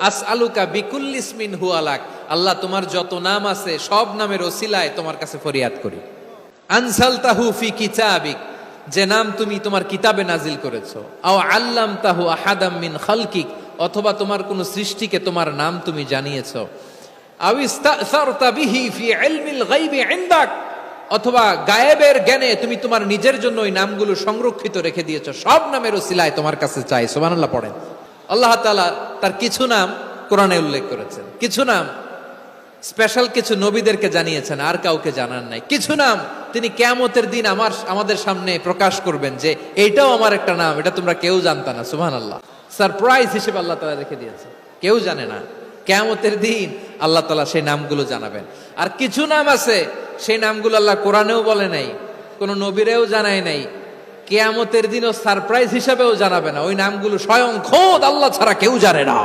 আসআলুকা বিকুল্লি ইসমিন হুয়া লাক, আল্লাহ তোমার যত নাম আছে সব নামের ওসিলায় তোমার কাছে ফরিয়াদ করি। আনসালতাহু ফি কিতাবিক, যে নাম তুমি তোমার কিতাবে নাজিল করেছো। আও আল্লামতাহু আহাদাম মিন খালকিক, অথবা তোমার কোন সৃষ্টিকে তোমার নাম তুমি জানিয়েছো। আও ইস্তাসারতা বিহি ফি ইলমিল গায়বি ইনদাক, অথবা গায়েবের জ্ঞানে তুমি তোমার নিজের জন্য ওই নামগুলো সংরক্ষিত রেখে দিয়েছো। সব নামের ওসিলায় তোমার কাছে চাই। সুবহানাল্লাহ পড়েন। আল্লাহ তাআলা তার কিছু নাম কোরআনে উল্লেখ করেছেন, কিছু নাম স্পেশাল কিছু নবীদেরকে জানিয়েছেন, আর কাউকে জানান নাই। কিছু নাম তিনি কিয়ামতের দিন আমাদের সামনে প্রকাশ করবেন যে এইটাও আমার একটা নাম, এটা তোমরা কেউ জানতা না। সুবহানাল্লাহ, সারপ্রাইজ হিসেবে আল্লাহ তাআলা রেখে দিয়েছেন, কেউ জানে না। কিয়ামতের দিন আল্লাহ তাআলা সেই নামগুলো জানাবেন। আর কিছু নাম আছে সেই নামগুলো আল্লাহ কোরআনেও বলে নাই, কোন নবীরেও জানায় নাই, কিয়ামতের দিনও সারপ্রাইজ হিসেবেও জানাবে না। ওই নামগুলো স্বয়ং খোদ আল্লাহ ছাড়া কেউ জানে না।